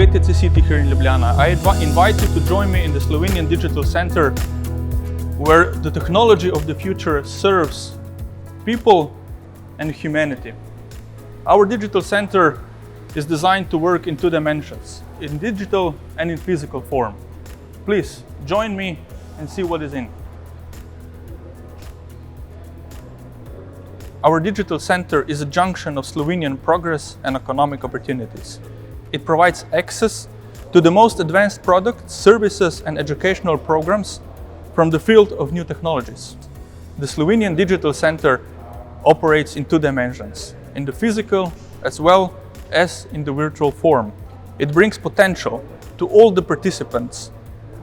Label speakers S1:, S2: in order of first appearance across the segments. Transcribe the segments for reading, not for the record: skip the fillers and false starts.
S1: VTC City here in Ljubljana. I invite you to join me in the Slovenian Digital Center, where the technology of the future serves people and humanity. Our digital center is designed to work in two dimensions, in digital and in physical form. Please join me and see what is in. Our digital center is a junction of Slovenian progress and economic opportunities. It provides access to the most advanced products, services and educational programs from the field of new technologies. The Slovenian Digital Center operates in two dimensions, in the physical as well as in the virtual form. It brings potential to all the participants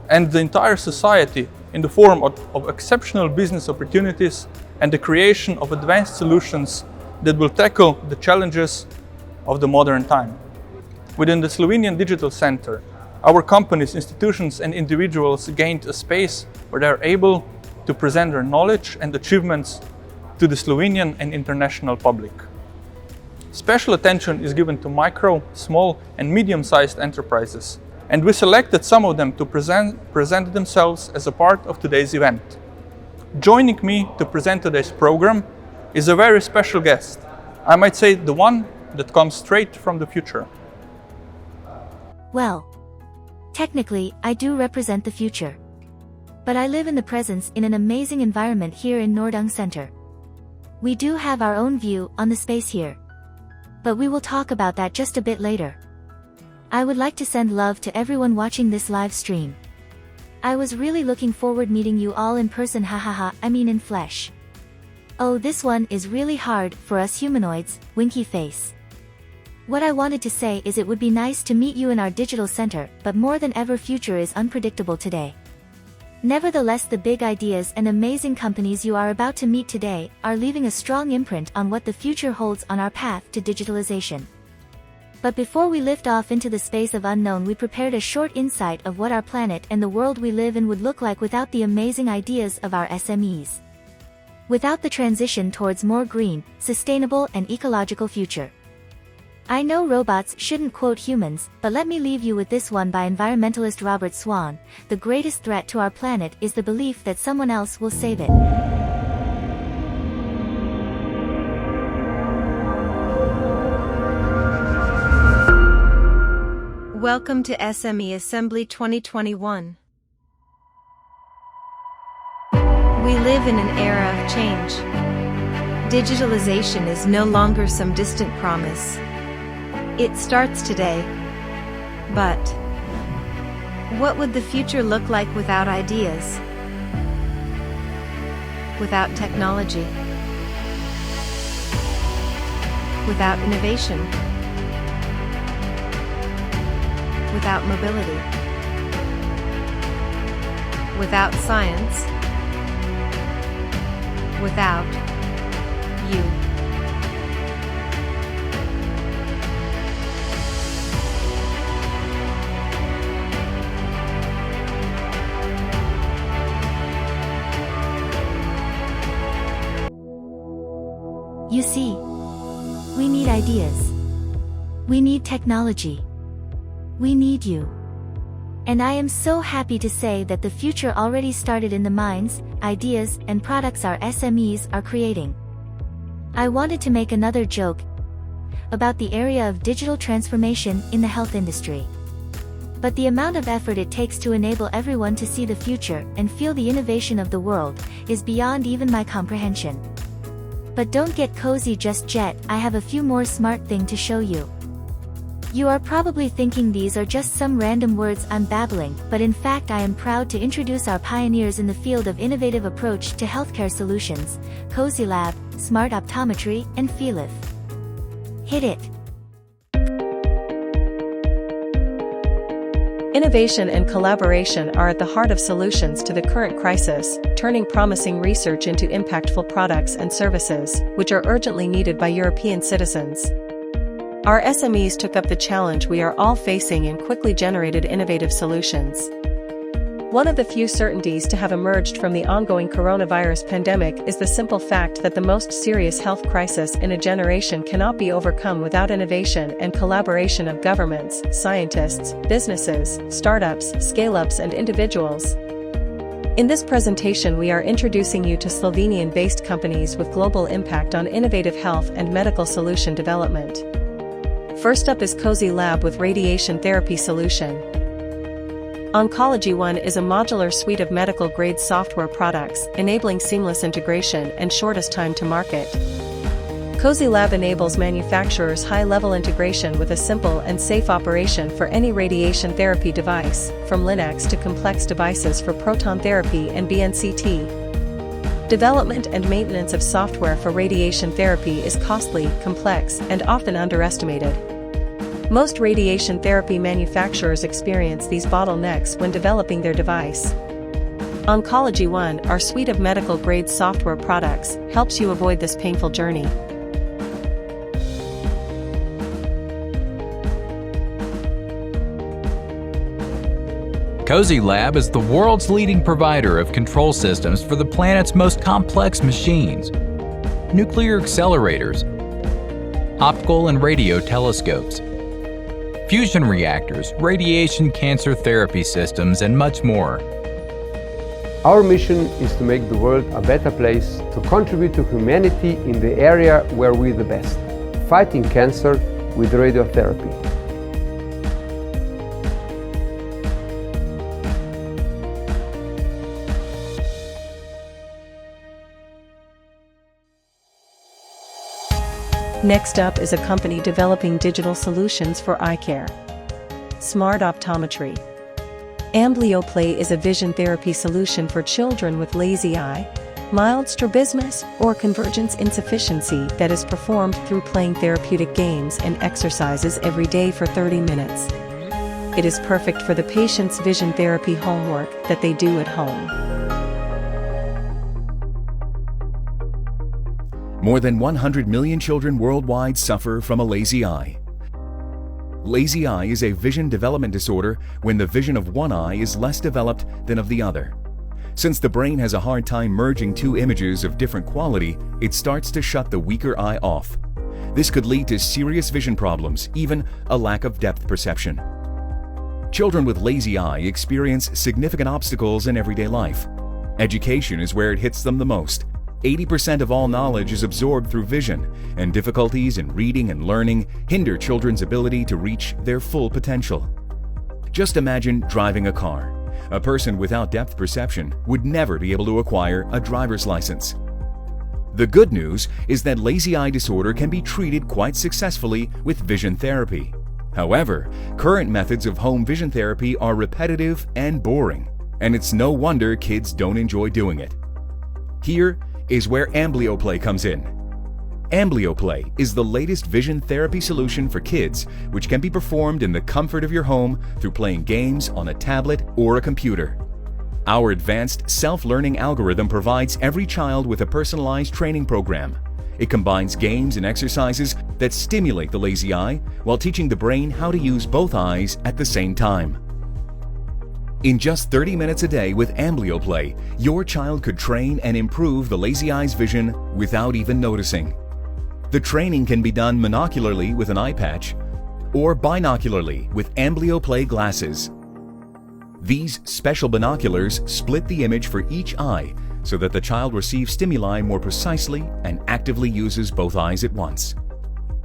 S1: and the entire society in the form of exceptional business opportunities and the creation of advanced solutions that will tackle the challenges of the modern time. Within the Slovenian Digital Center, our companies, institutions and individuals gained a space where they are able to present their knowledge and achievements to the Slovenian and international public. Special attention is given to micro, small and medium-sized enterprises, and we selected some of them to present themselves as a part of today's event. Joining me to present today's program is a very special guest. I might say the one that comes straight from the future.
S2: Well, technically, I do represent the future. But I live in the present in an amazing environment here in Nordung Center. We do have our own view on the space here. But we will talk about that just a bit later. I would like to send love to everyone watching this live stream. I was really looking forward meeting you all in person, I mean in flesh. Oh, this one is really hard for us humanoids, winky face. What I wanted to say is it would be nice to meet you in our digital center, but more than ever future is unpredictable today. Nevertheless, the big ideas and amazing companies you are about to meet today are leaving a strong imprint on what the future holds on our path to digitalization. But before we lift off into the space of unknown, we prepared a short insight of what our planet and the world we live in would look like without the amazing ideas of our SMEs. Without the transition towards more green, sustainable and ecological future. I know robots shouldn't quote humans, but let me leave you with this one by environmentalist Robert Swan: the greatest threat to our planet is the belief that someone else will save it.
S3: Welcome to SME Assembly 2021. We live in an era of change. Digitalization is no longer some distant promise. It starts today. But what would the future look like without ideas? Without technology? Without innovation? Without mobility? Without science? Without you?
S2: You see, we need ideas. We need technology. We need you. And I am so happy to say that the future already started in the minds, ideas, and products our SMEs are creating. I wanted to make another joke about the area of digital transformation in the health industry. But the amount of effort it takes to enable everyone to see the future and feel the innovation of the world is beyond even my comprehension. But don't get cozy just yet, I have a few more smart things to show you. You are probably thinking these are just some random words I'm babbling, but in fact I am proud to introduce our pioneers in the field of innovative approach to healthcare solutions, Cozy Lab, Smart Optometry, and Feelif. Hit it!
S4: Innovation and collaboration are at the heart of solutions to the current crisis, turning promising research into impactful products and services, which are urgently needed by European citizens. Our SMEs took up the challenge we are all facing and quickly generated innovative solutions. One of the few certainties to have emerged from the ongoing coronavirus pandemic is the simple fact that the most serious health crisis in a generation cannot be overcome without innovation and collaboration of governments, scientists, businesses, startups, scale-ups and individuals. In this presentation we are introducing you to Slovenian-based companies with global impact on innovative health and medical solution development. First up is Cozy Lab with radiation therapy solution. Oncology One is a modular suite of medical-grade software products, enabling seamless integration and shortest time to market. Cozy Lab enables manufacturers high-level integration with a simple and safe operation for any radiation therapy device, from Linux to complex devices for proton therapy and BNCT. Development and maintenance of software for radiation therapy is costly, complex, and often underestimated. Most radiation therapy manufacturers experience these bottlenecks when developing their device. Oncology One, our suite of medical-grade software products, helps you avoid this painful journey.
S5: Cozy Lab is the world's leading provider of control systems for the planet's most complex machines. Nuclear accelerators, optical and radio telescopes, fusion reactors, radiation cancer therapy systems, and much more.
S6: Our mission is to make the world a better place, to contribute to humanity in the area where we're the best, fighting cancer with radiotherapy.
S4: Next up is a company developing digital solutions for eye care. Smart Optometry. Amblyoply is a vision therapy solution for children with lazy eye, mild strabismus, or convergence insufficiency that is performed through playing therapeutic games and exercises every day for 30 minutes. It is perfect for the patient's vision therapy homework that they do at home.
S7: More than 100 million children worldwide suffer from a lazy eye. Lazy eye is a vision development disorder when the vision of one eye is less developed than of the other. Since the brain has a hard time merging two images of different quality, it starts to shut the weaker eye off. This could lead to serious vision problems, even a lack of depth perception. Children with lazy eye experience significant obstacles in everyday life. Education is where it hits them the most. 80% of all knowledge is absorbed through vision, and difficulties in reading and learning hinder children's ability to reach their full potential. Just imagine driving a car. A person without depth perception would never be able to acquire a driver's license. The good news is that lazy eye disorder can be treated quite successfully with vision therapy. However, current methods of home vision therapy are repetitive and boring, and it's no wonder kids don't enjoy doing it. Here is where Amblyoply comes in. Amblyoply is the latest vision therapy solution for kids, which can be performed in the comfort of your home through playing games on a tablet or a computer. Our advanced self-learning algorithm provides every child with a personalized training program. It combines games and exercises that stimulate the lazy eye while teaching the brain how to use both eyes at the same time. In just 30 minutes a day with Amblyoply, your child could train and improve the lazy eye's vision without even noticing. The training can be done monocularly with an eye patch or binocularly with Amblyoply glasses. These special binoculars split the image for each eye so that the child receives stimuli more precisely and actively uses both eyes at once.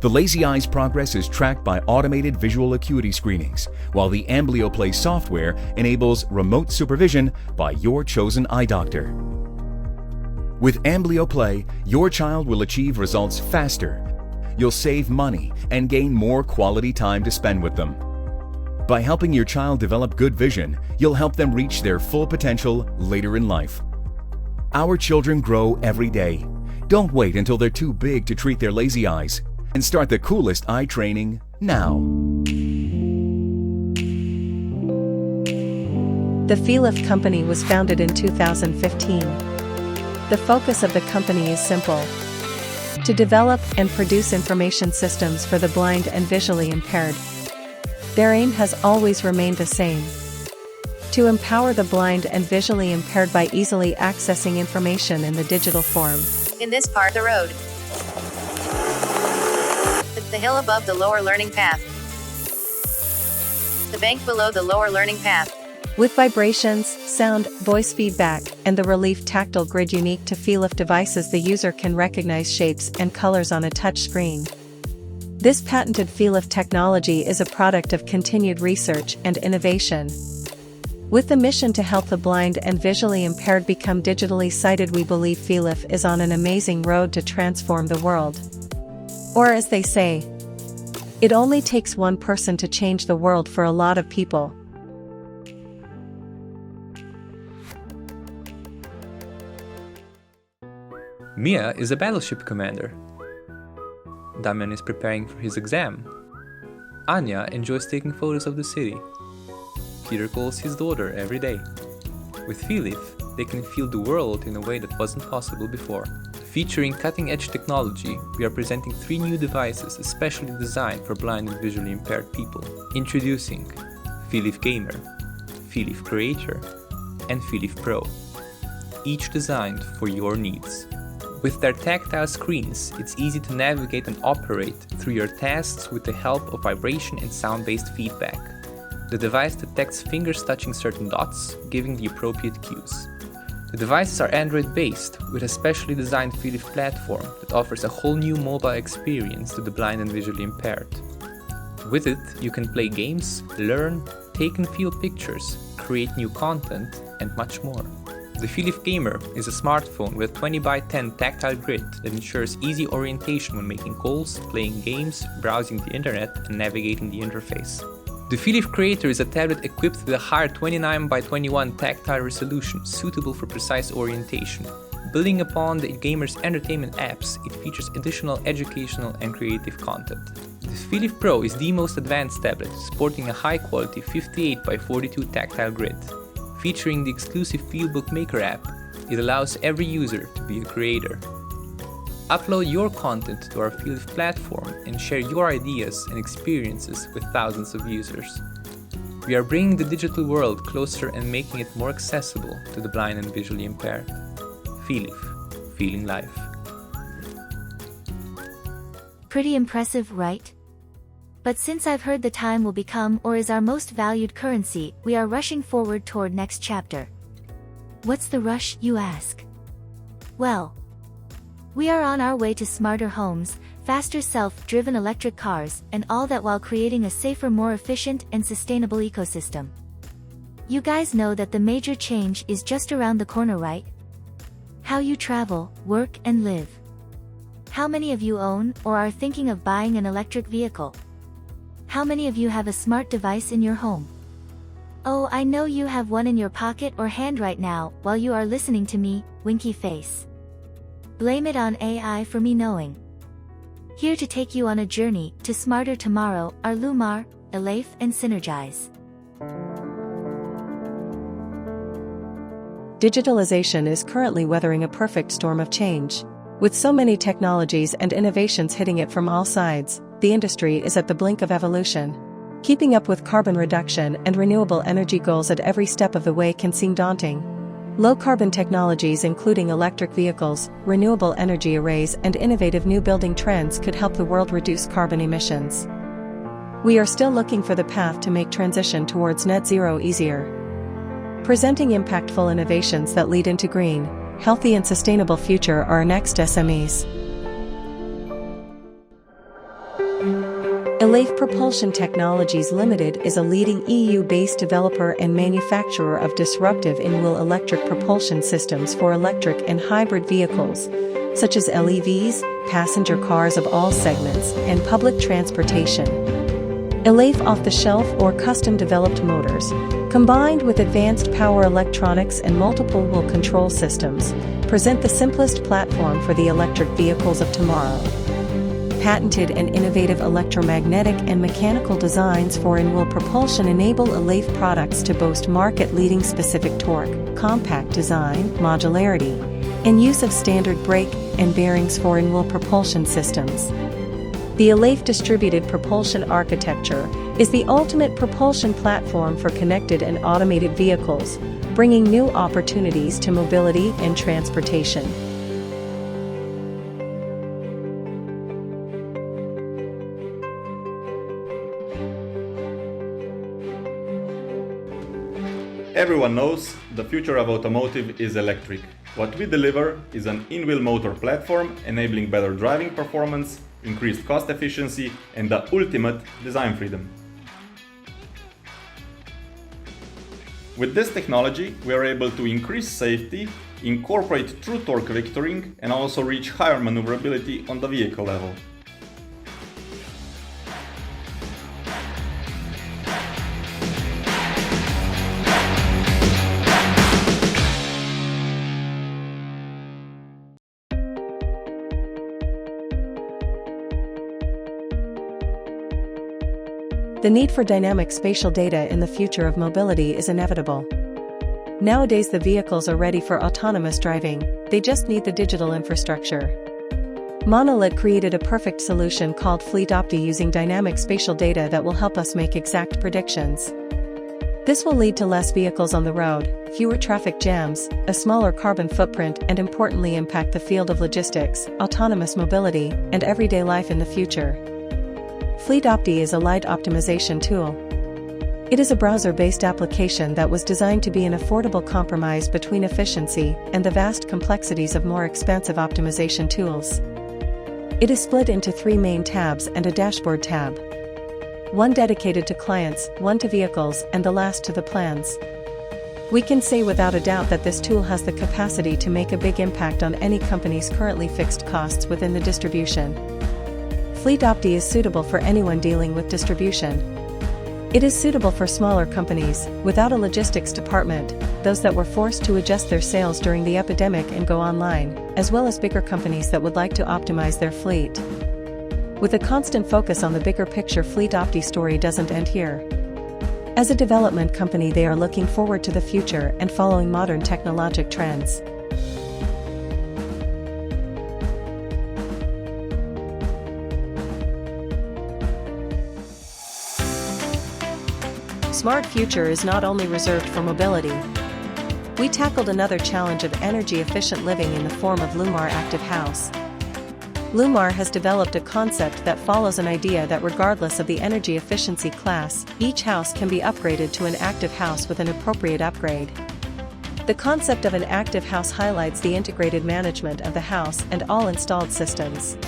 S7: The lazy eye's progress is tracked by automated visual acuity screenings, while the Amblyoply software enables remote supervision by your chosen eye doctor. With Amblyoply, your child will achieve results faster. You'll save money and gain more quality time to spend with them. By helping your child develop good vision, you'll help them reach their full potential later in life. Our children grow every day. Don't wait until they're too big to treat their lazy eyes, and start the coolest eye training now.
S4: The Feelif company was founded in 2015. The focus of the company is simple: to develop and produce information systems for the blind and visually impaired. Their aim has always remained the same: to empower the blind and visually impaired by easily accessing information in the digital form.
S8: In this part, the road. The hill above the lower learning path. The bank below the lower learning path.
S4: With vibrations, sound, voice feedback, and the relief tactile grid unique to FeeLift devices, the user can recognize shapes and colors on a touch screen. This patented FeeLift technology is a product of continued research and innovation. With the mission to help the blind and visually impaired become digitally sighted, we believe FeeLift is on an amazing road to transform the world. Or as they say, it only takes one person to change the world for a lot of people.
S9: Mia is a battleship commander. Damian is preparing for his exam. Anya enjoys taking photos of the city. Peter calls his daughter every day. With FeeLift, they can feel the world in a way that wasn't possible before. Featuring cutting-edge technology, we are presenting 3 new devices especially designed for blind and visually impaired people. Introducing FeeLift Gamer, FeeLift Creator, and FeeLift Pro, each designed for your needs. With their tactile screens, it's easy to navigate and operate through your tasks with the help of vibration and sound-based feedback. The device detects fingers touching certain dots, giving the appropriate cues. The devices are Android-based, with a specially designed FeeLift platform that offers a whole new mobile experience to the blind and visually impaired. With it, you can play games, learn, take and feel pictures, create new content, and much more. The FeeLift Gamer is a smartphone with a 20x10 tactile grid that ensures easy orientation when making calls, playing games, browsing the internet, and navigating the interface. The FeeLift Creator is a tablet equipped with a higher 29x21 tactile resolution suitable for precise orientation. Building upon the gamer's entertainment apps, it features additional educational and creative content. The FeeLift Pro is the most advanced tablet, sporting a high-quality 58x42 tactile grid. Featuring the exclusive FeelBook Maker app, it allows every user to be a creator. Upload your content to our FeeLift platform and share your ideas and experiences with thousands of users. We are bringing the digital world closer and making it more accessible to the blind and visually impaired. FeeLift, feeling life.
S2: Pretty impressive, right? But since I've heard the time will become or is our most valued currency, we are rushing forward toward next chapter. What's the rush, you ask? Well, we are on our way to smarter homes, faster self-driven electric cars, and all that while creating a safer, more efficient and sustainable ecosystem. You guys know that the major change is just around the corner, right? How you travel, work and live. How many of you own or are thinking of buying an electric vehicle? How many of you have a smart device in your home? Oh, I know you have one in your pocket or hand right now while you are listening to me, winky face. Blame it on AI for me knowing. Here to take you on a journey to smarter tomorrow are Lumar, Elafe and Synergize.
S4: Digitalization is currently weathering a perfect storm of change. With so many technologies and innovations hitting it from all sides, the industry is at the blink of evolution. Keeping up with carbon reduction and renewable energy goals at every step of the way can seem daunting. Low-carbon technologies including electric vehicles, renewable energy arrays and innovative new building trends could help the world reduce carbon emissions. We are still looking for the path to make transition towards net zero easier. Presenting impactful innovations that lead into green, healthy and sustainable future are our next SMEs. Elafe Propulsion Technologies Limited is a leading EU-based developer and manufacturer of disruptive in-wheel electric propulsion systems for electric and hybrid vehicles, such as LEVs, passenger cars of all segments, and public transportation. Elafe off-the-shelf or custom-developed motors, combined with advanced power electronics and multiple wheel control systems, present the simplest platform for the electric vehicles of tomorrow. Patented and innovative electromagnetic and mechanical designs for in-wheel propulsion enable Elafe products to boast market-leading specific torque, compact design, modularity, and use of standard brake and bearings for in-wheel propulsion systems. The Elafe distributed propulsion architecture is the ultimate propulsion platform for connected and automated vehicles, bringing new opportunities to mobility and transportation.
S10: Everyone knows the future of automotive is electric. What we deliver is an in-wheel motor platform enabling better driving performance, increased cost efficiency, and the ultimate design freedom. With this technology, we are able to increase safety, incorporate true torque vectoring, and also reach higher maneuverability on the vehicle level.
S4: The need for dynamic spatial data in the future of mobility is inevitable. Nowadays the vehicles are ready for autonomous driving, they just need the digital infrastructure. Monolith created a perfect solution called FleetOpti using dynamic spatial data that will help us make exact predictions. This will lead to less vehicles on the road, fewer traffic jams, a smaller carbon footprint, and importantly impact the field of logistics, autonomous mobility, and everyday life in the future. FleetOpti is a light optimization tool. It is a browser-based application that was designed to be an affordable compromise between efficiency and the vast complexities of more expansive optimization tools. It is split into 3 main tabs and a dashboard tab. One dedicated to clients, one to vehicles, and the last to the plans. We can say without a doubt that this tool has the capacity to make a big impact on any company's currently fixed costs within the distribution. FleetOpti is suitable for anyone dealing with distribution. It is suitable for smaller companies, without a logistics department, those that were forced to adjust their sales during the epidemic and go online, as well as bigger companies that would like to optimize their fleet. With a constant focus on the bigger picture, FleetOpti story doesn't end here. As a development company, they are looking forward to the future and following modern technologic trends. Smart future is not only reserved for mobility. We tackled another challenge of energy-efficient living in the form of Lumar Active House. Lumar has developed a concept that follows an idea that regardless of the energy efficiency class, each house can be upgraded to an active house with an appropriate upgrade. The concept of an active house highlights the integrated management of the house and all installed systems.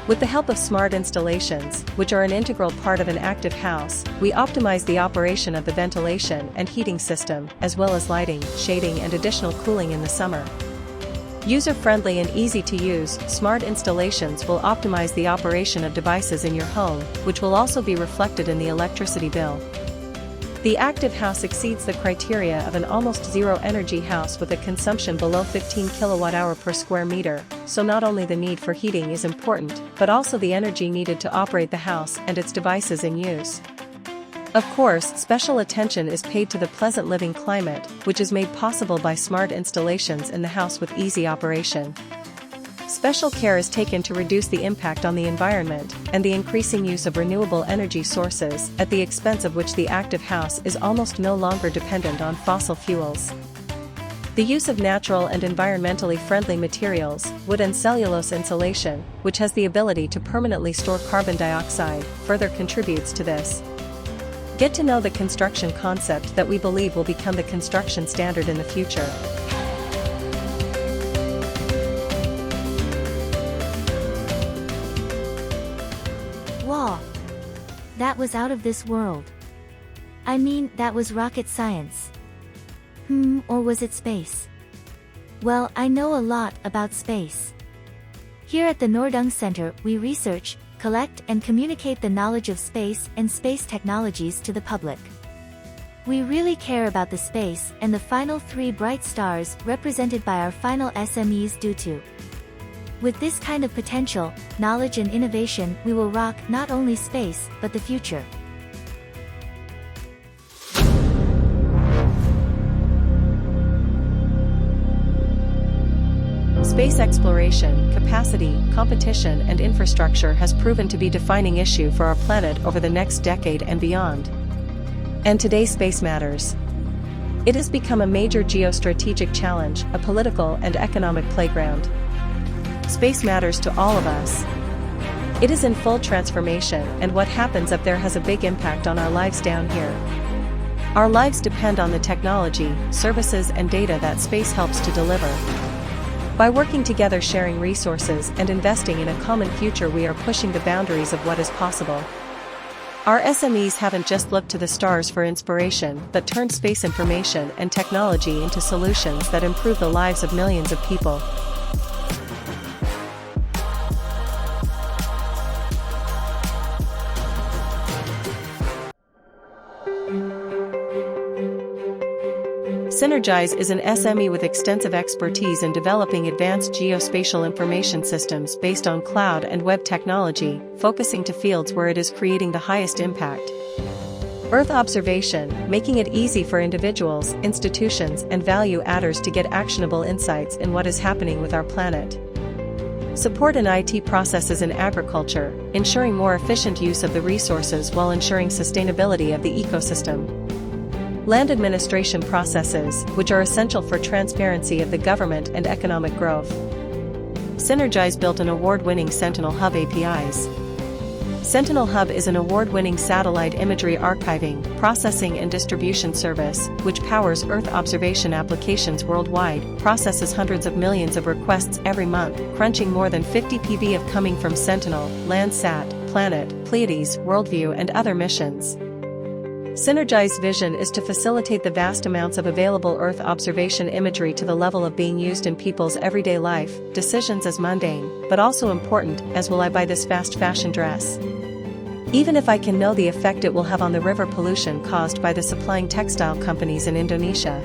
S4: With the help of smart installations, which are an integral part of an active house, we optimize the operation of the ventilation and heating system, as well as lighting, shading, and additional cooling in the summer. User-friendly and easy-to-use, smart installations will optimize the operation of devices in your home, which will also be reflected in the electricity bill. The active house exceeds the criteria of an almost zero-energy house with a consumption below 15 kWh per square meter, so not only the need for heating is important, but also the energy needed to operate the house and its devices in use. Of course, special attention is paid to the pleasant living climate, which is made possible by smart installations in the house with easy operation. Special care is taken to reduce the impact on the environment and the increasing use of renewable energy sources, at the expense of which the active house is almost no longer dependent on fossil fuels. The use of natural and environmentally friendly materials, wood and cellulose insulation, which has the ability to permanently store carbon dioxide, further contributes to this. Get to know the construction concept that we believe will become the construction standard in the future.
S2: Wow! That was out of this world. I mean, that was rocket science. Or was it space? Well, I know a lot about space. Here at the Nordung Center, we research, collect and communicate the knowledge of space and space technologies to the public. We really care about the space and the final 3 bright stars represented by our final SMEs due to. With this kind of potential, knowledge and innovation, we will rock not only space, but the future.
S4: Space Space exploration, capacity, competition, and infrastructure has proven to be a defining issue for our planet over the next decade and beyond. And today space matters. It has become a major geostrategic challenge, a political and economic playground. Space matters to all of us. It is in full transformation, and what happens up there has a big impact on our lives down here. Our lives depend on the technology, services, and data that space helps to deliver. By working together, sharing resources, and investing in a common future, we are pushing the boundaries of what is possible. Our SMEs haven't just looked to the stars for inspiration, but turned space information and technology into solutions that improve the lives of millions of people. Synergize is an SME with extensive expertise in developing advanced geospatial information systems based on cloud and web technology, focusing to fields where it is creating the highest impact. Earth observation, making it easy for individuals, institutions, and value adders to get actionable insights in what is happening with our planet. Support in IT processes in agriculture, ensuring more efficient use of the resources while ensuring sustainability of the ecosystem. Land administration processes, which are essential for transparency of the government and economic growth. Synergize built an award-winning Sentinel Hub APIs. Sentinel Hub is an award-winning satellite imagery archiving, processing and distribution service, which powers Earth observation applications worldwide, processes hundreds of millions of requests every month, crunching more than 50 PB of coming from Sentinel, Landsat, Planet, Pleiades, Worldview, and other missions. Synergize's vision is to facilitate the vast amounts of available Earth observation imagery to the level of being used in people's everyday life, decisions as mundane, but also important, as will I buy this fast fashion dress? Even if I can know the effect it will have on the river pollution caused by the supplying textile companies in Indonesia.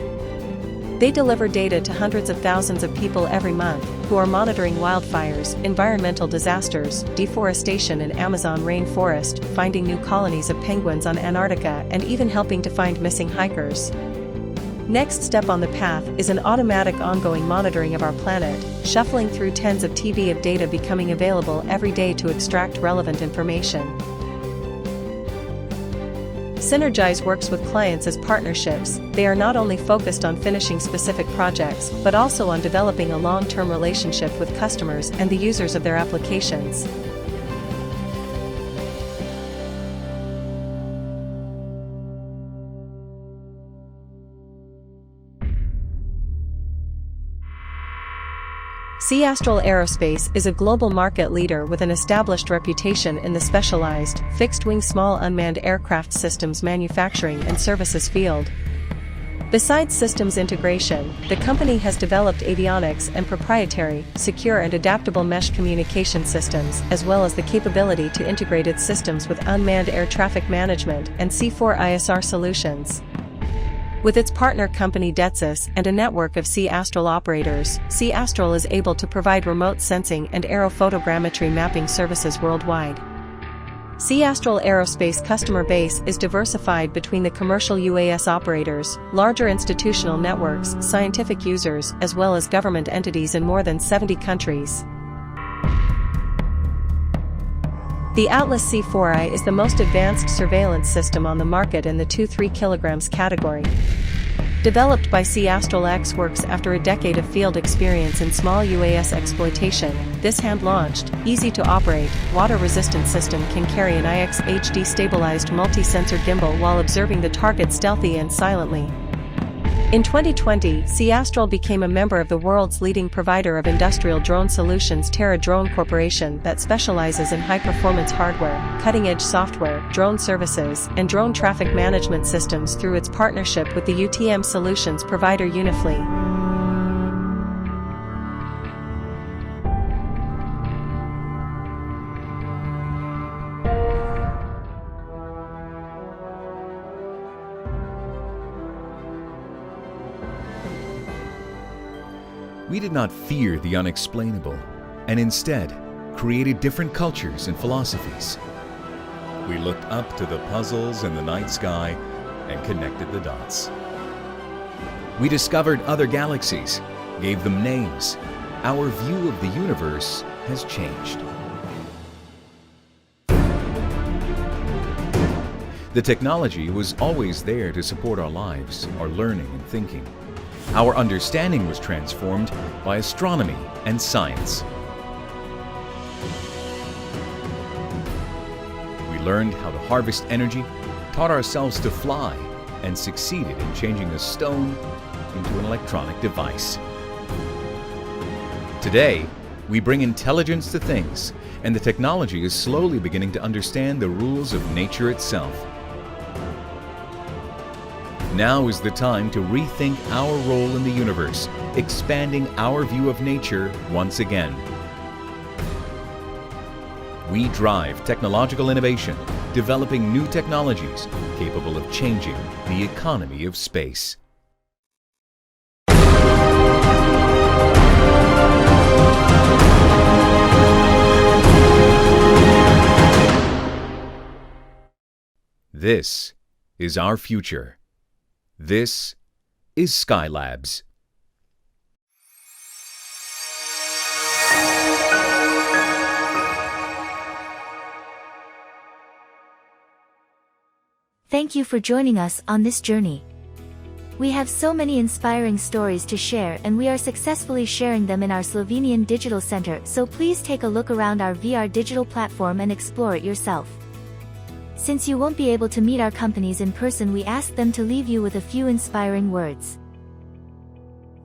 S4: They deliver data to hundreds of thousands of people every month, who are monitoring wildfires, environmental disasters, deforestation in Amazon rainforest, finding new colonies of penguins on Antarctica, and even helping to find missing hikers. Next step on the path is an automatic ongoing monitoring of our planet, shuffling through tens of TB of data becoming available every day to extract relevant information. Synergize works with clients as partnerships. They are not only focused on finishing specific projects, but also on developing a long-term relationship with customers and the users of their applications. Astral Aerospace is a global market leader with an established reputation in the specialized, fixed-wing small unmanned aircraft systems manufacturing and services field. Besides systems integration, the company has developed avionics and proprietary, secure and adaptable mesh communication systems, as well as the capability to integrate its systems with unmanned air traffic management and C4ISR solutions. With its partner company Detsus and a network of Astral operators, Astral is able to provide remote sensing and aerophotogrammetry mapping services worldwide. Astral Aerospace customer base is diversified between the commercial UAS operators, larger institutional networks, scientific users, as well as government entities in more than 70 countries. The Atlas C4I is the most advanced surveillance system on the market in the 2-3 kilograms category. Developed by Astral X works after a decade of field experience in small UAS exploitation, this hand-launched, easy-to-operate, water-resistant system can carry an IX HD stabilized multi-sensor gimbal while observing the target stealthy and silently. In 2020, Astral became a member of the world's leading provider of industrial drone solutions Terra Drone Corporation that specializes in high-performance hardware, cutting-edge software, drone services, and drone traffic management systems through its partnership with the UTM solutions provider Unifly.
S7: We did not fear the unexplainable, and instead created different cultures and philosophies. We looked up to the puzzles in the night sky and connected the dots. We discovered other galaxies, gave them names, our view of the universe has changed. The technology was always there to support our lives, our learning and thinking. Our understanding was transformed by astronomy and science. We learned how to harvest energy, taught ourselves to fly, and succeeded in changing a stone into an electronic device. Today, we bring intelligence to things, and the technology is slowly beginning to understand the rules of nature itself. Now is the time to rethink our role in the universe, expanding our view of nature once again. We drive technological innovation, developing new technologies capable of changing the economy of space. This is our future. This is Skylabs.
S2: Thank you for joining us on this journey. We have so many inspiring stories to share, and we are successfully sharing them in our Slovenian Digital Center, so please take a look around our VR digital platform and explore it yourself. Since you won't be able to meet our companies in person, we ask them to leave you with a few inspiring words.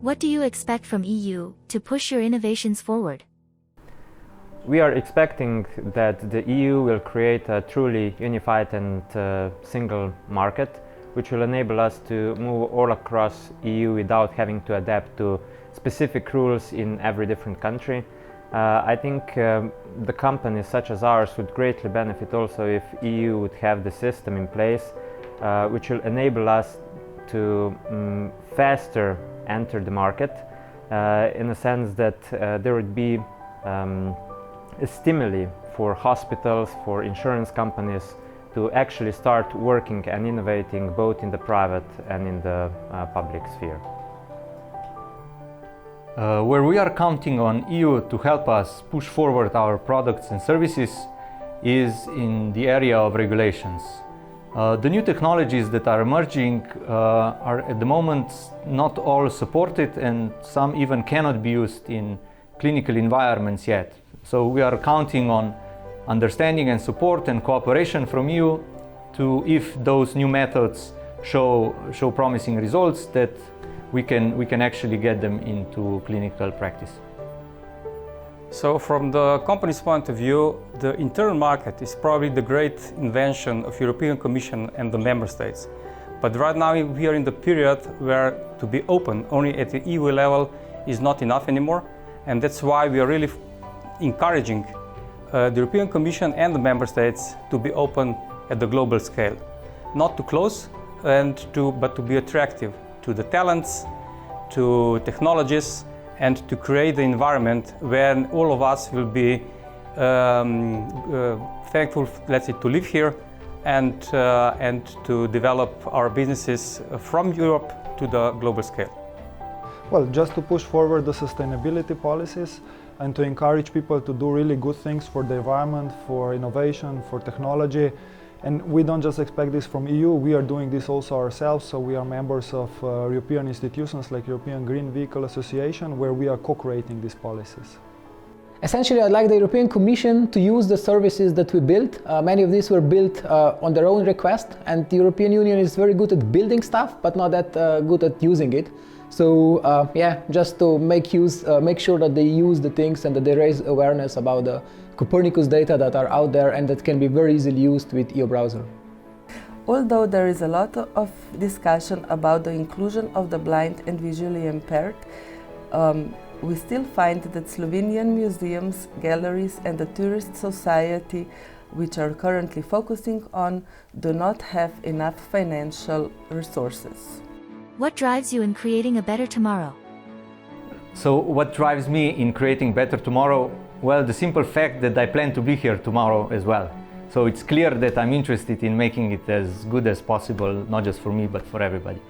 S2: What do you expect from EU to push your innovations forward?
S11: We are expecting that the EU will create a truly unified and single market, which will enable us to move all across EU without having to adapt to specific rules in every different country. I think the companies such as ours would greatly benefit also if EU would have the system in place which will enable us to faster enter the market in the sense that there would be a stimuli for hospitals, for insurance companies to actually start working and innovating both in the private and in the public sphere.
S12: Where we are counting on EU to help us push forward our products and services is in the area of regulations. The new technologies that are emerging are at the moment not all supported, and some even cannot be used in clinical environments yet. So we are counting on understanding and support and cooperation from you to, if those new methods show promising results, that we can actually get them into clinical practice.
S13: So from the company's point of view, the internal market is probably the great invention of European Commission and the member states. But right now we are in the period where to be open only at the EU level is not enough anymore, and that's why we are really encouraging the European Commission and the member states to be open at the global scale. Not to close, but to be attractive to the talents, to technologies, and to create the environment where all of us will be thankful, let's say, to live here and to develop our businesses from Europe to the global scale.
S14: Well, just to push forward the sustainability policies and to encourage people to do really good things for the environment, for innovation, for technology. And we don't just expect this from EU, we are doing this also ourselves. So we are members of European institutions like European Green Vehicle Association, where we are co-creating these policies.
S15: Essentially, I'd like the European Commission to use the services that we built. Many of these were built on their own request, and the European Union is very good at building stuff, but not that good at using it. So just to make sure that they use the things and that they raise awareness about the Copernicus data that are out there and that can be very easily used with EU browser.
S16: Although there is a lot of discussion about the inclusion of the blind and visually impaired, we still find that Slovenian museums, galleries and the tourist society, which are currently focusing on, do not have enough financial resources.
S2: What drives you in creating a better tomorrow?
S12: So what drives me in creating better tomorrow? Well, the simple fact that I plan to be here tomorrow as well. So it's clear that I'm interested in making it as good as possible, not just for me, but for everybody.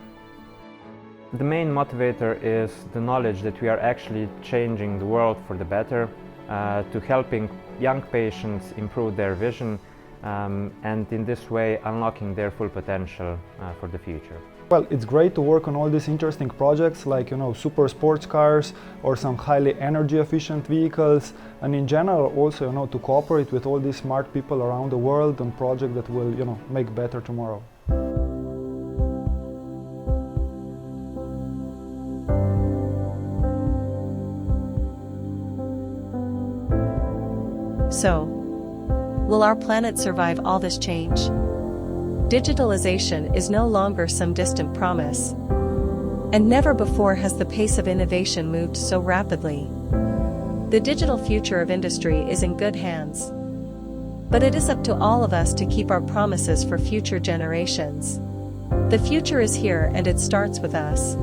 S11: The main motivator is the knowledge that we are actually changing the world for the better, to helping young patients improve their vision, and in this way unlocking their full potential for the future.
S14: Well, it's great to work on all these interesting projects like, super sports cars or some highly energy efficient vehicles, and in general also, to cooperate with all these smart people around the world on projects that will, make better tomorrow.
S4: So, will our planet survive all this change? Digitalization is no longer some distant promise. And never before has the pace of innovation moved so rapidly. The digital future of industry is in good hands. But it is up to all of us to keep our promises for future generations. The future is here and it starts with us.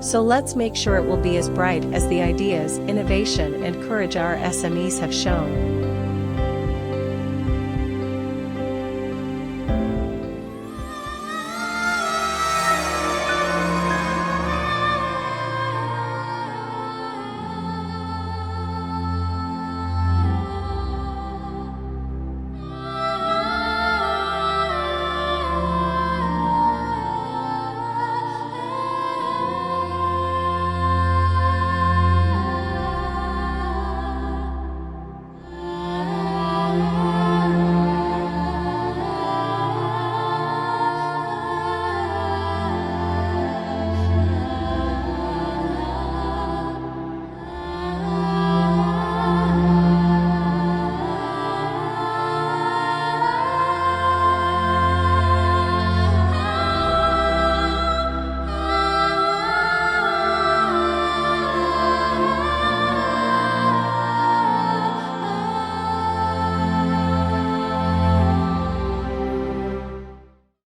S4: So let's make sure it will be as bright as the ideas, innovation and courage our SMEs have shown.